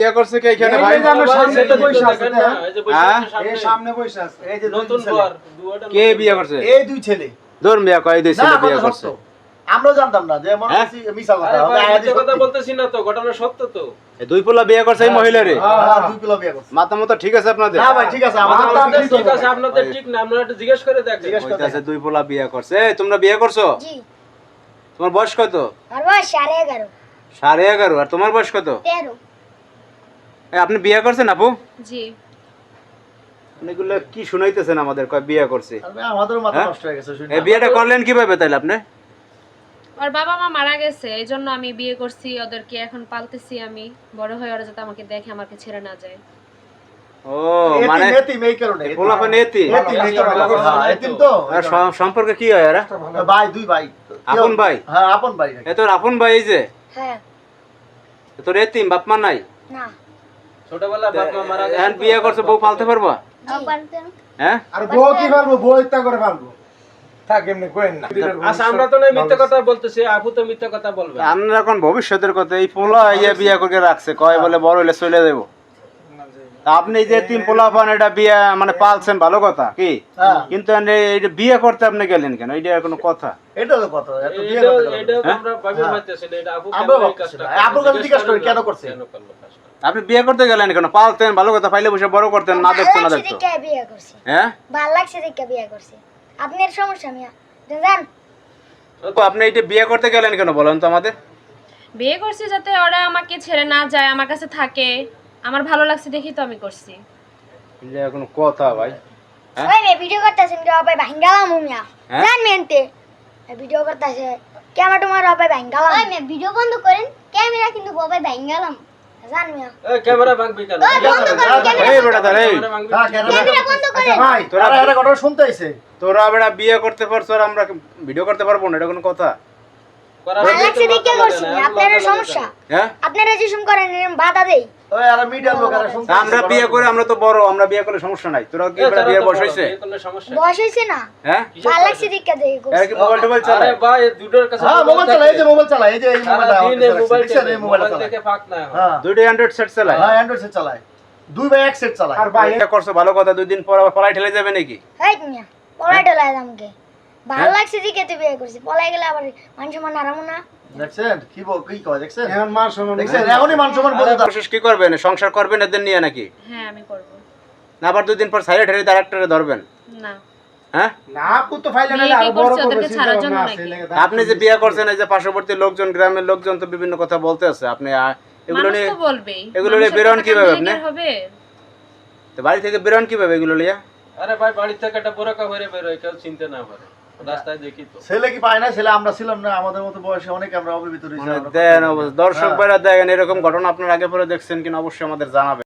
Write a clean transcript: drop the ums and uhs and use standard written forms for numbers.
বিয়ে করছে কে এখানে ভাই? এই যে আমরা সামনে তো বসে আছে না, এই যে বসে আছে এই সামনে বসে আছে, এই যে নতুন বর দুয়াটা কে বিয়ে করছে? এই দুই ছেলে। দূর বিয়ে কয় দুই ছেলে না, বিয়ে কথা করছে। সত্য। আমরা জানতাম না যে মনে হচ্ছে মিছা কথা। আরে ভাই, আয়াদি মিথ্যে কথা সত্যি। বলতেছি না তো, ঘটনা সত্য তো। এই দুই পোলা বিয়ে করছে এই মহিলারে? হ্যাঁ, দুই কিলো বিয়ে করছে। মাথা মতো ঠিক আছে আপনাদের? না ভাই, ঠিক আছে, আমাদের আমাদের ঠিক ঠিক আছে, আপনাদের ঠিক না, আপনারা একটু জিজ্ঞেস করে দেখেন। জিজ্ঞেস করে কইতাছে দুই পোলা বিয়ে করছে। এই তোমরা বিয়ে করছো? জি তোমার বয়স কত? আমার বয়স 11.5 11.5। আর তোমার বয়স কত? 13 এই আপনি বিয়ে করছেন আপু? জি এগুলো কি শুনাইতেছেন আমাদের? কয় বিয়ে করছে। আরে আমাদেরও মাথা হ্যাঁ? নষ্ট হয়ে গেছে শুনে। এই বিয়েটা করলেন কিভাবে তাইলে আপনি? ওর বাবা মা মারা গেছে, এই জন্য আমি বিয়ে করছি। ওদেরকে এখন পালতেছি আমি, বড় হয়ে ওরা যাতে আমাকে দেখে, আমাকে ছেড়ে না যায়। ও মানে এতিম এই কারণে। পোলাপান এতি? এতিম এই কারণে। হ্যাঁ, এতিম তো। আর সম্পর্কে কি হয় এরা? ভাই, দুই ভাই। আপন ভাই? হ্যাঁ, আপন ভাই। এ তোর আপন ভাই এই যে? হ্যাঁ এ তোর এতিম, বাপ মা নাই? না ছোটবেলায় বাপ মা মারা এখন গেছে। বিয়ে করছে, বউ পালতে পারবা? হ্যাঁ? আর বউ কি পারবো? বউ ইত্যা করে পারবো। থাক এমনি কইেন না। আচ্ছা, আমরা তো না মিথ্যে কথা বলতেছি, আপু তো মিথ্যে কথা বলবে। আমরা এখন ভবিষ্যতের কথা, এই পোলা ইয়া বিয়ে করে রাখছে, কয় বলে বড় হইলে চলে যাবো। তা আপনি যে তিন পোলা পান এটা বিয়ে মানে পালছেন, ভালো কথা কি, হ্যাঁ। কিন্তু এইটা বিয়ে করতে আপনি গেলেন কেন? এইটা কোনো কথা? এটা তো কথা। এত বিয়ে এইটাও করতে এইটাও তো হ্যাঁ? আমরা ভাবি পাইতেছি না, এটা আপু আমরা কেন এই ভাবতেছি কাজটা না। করলো? আপুর কাছে জিজ্ঞাসা করি, কেন করছে? কেন করলো কাজটা? আপনি বিয়ে করতে গেলেন কেন? পালতেন, ভালো কথা, পাইলে বসে বড় করতেন, না দেখতো না দেখতো। দেখে বিয়ে করছি, হ্যাঁ, ভালো লাগছে দেখে বিয়ে করছি। আপনার সমস্যা মিয়া জান? তো আপনি এইটা বিয়ে করতে গেলেন কেন বলেন তো আমাদের? বিয়ে করছি যাতে ওরা আমাকে ছেড়ে না যায়, আমার কাছে থাকে। আমার ভালো লাগছে দেখি তো আমি করছি। এটা কোনো কথা ভাই? হ্যাঁ? ওই মে ভিডিও করতেছেন কি অপায় ভাঙ্গালাম মিয়া হ্যাঁ? জান মেনতে ভিডিও করতেছে ক্যামেরা তোমার অপায় ভাঙ্গালাম। ওই মে ভিডিও বন্ধ করেন, ক্যামেরা কিন্তু অপায় ভাঙ্গালাম জান মিয়া। এই ক্যামেরা ভাঙবি কেন? এই বেটা তার এই ক্যামেরা ভাঙবি হ্যাঁ, কেন? ক্যামেরা বন্ধ করেন। আচ্ছা ভাই, তোরা- তোরা এটা ঘটনা শুনতে আইছে। তোরা বেটা বিয়ে করতে পারছো আর আমরা ভিডিও করতে পারবো না, এটা কোনো কথা? করার ভালো জন্য লাগছে তো দেখে লজ্জা করছি, লাগে না, আপনার লজ্জা লাগে সমস্যা। না। হ্যাঁ, আপনারা যেসব করেন এরকম বাধা দেই। ওই আর মিডিয়ার লোকেরা শুনতে তা আমরা বিয়ে করে, আমরা তো বড়, আমরা বিয়ে করলে সমস্যা নাই। তোরা কি এই বেটা তারা বিয়ে তো বয়স বড়, হয়েছে? বিয়ে করলে সমস্যা। বয়স হয়েছে না, হ্যাঁ, কিসের ভালো লাগছে বয়স? দেখে দেখে এরা কি করছি। মোবাইল টোবাইল আরে চালায়? ভাই, এই দুটোর কাছে হ্যাঁ, মোবাইল চালায়, এই যে মোবাইল চালায়, এই যে এই মোবাইলটা সারাদিন এই মোবাইল দেখছেন, এই মোবাইলটা মোবাইল চালায়। থেকে ফাঁক না হয়। হ্যাঁ, দুইটা অ্যান্ড্রয়েড সেট চালায়? হ্যাঁ, অ্যান্ড্রয়েড সেট চালায়। দুই ভাই এক সেট চালায়। আর ভাই এটা করছো ভালো কথা, 2 দিন পর আবার পলাই ঠেলে যাবে নাকি? হেই মিয়া পলাই টলাই আমাকে ভালো লাগছে দেখে তো বিয়ে করছি, পলাই গেলে আবার মানুষ মান হারামো না। দেখছেন কি কয়, দেখছেন? এখন মান সম্মান দেখছেন, এখনই মান সম্মান বলে দাও। কোশিশ কি করবেন? সংসার করবেন এদের নিয়ে নাকি? হ্যাঁ আমি করব। না আবার 2 দিন পর সাইডে ঠেলে তার একটারে ধরবেন? না, হ্যাঁ, না আপু তো ফাইলে বিয়ে না কি আরো বড় করছে করবে ওদেরকে চিন্তা ছাড়ার ভাবনা জন্য আছে, নাকি? এই লেগে আপনি যে বিয়ে করছেন, এই যে পার্শ্ববর্তী লোকজন, গ্রামের লোকজন তো বিভিন্ন কথা বলতে আছে, আপনি এগুলো মানুষ নিয়ে তো বলবেই। এগুলো নিয়ে মানুষের বেরোন কথা কিভাবে কান দিয়ে আপনি? কি আর হবে? তো বাড়ি থেকে বেরোন কিভাবে এগুলো নিয়ে? আরে ভাই, বাড়ি থেকে একটা বোরকা ভরে বেরোয়, কেউ চিনতে না পারে, রাস্তায় দেখি তো। ছেলে কি পায় না? ছেলে আমরা ছিলাম না, আমাদের মতো বয়সে অনেক আমরা অবিবাহিত রয়েছি। মানে দেন দর্শক ভাইরা দেখেন, এরকম ঘটনা আপনার আগে পরে দেখছেন কিনা অবশ্যই আমাদের জানাবেন।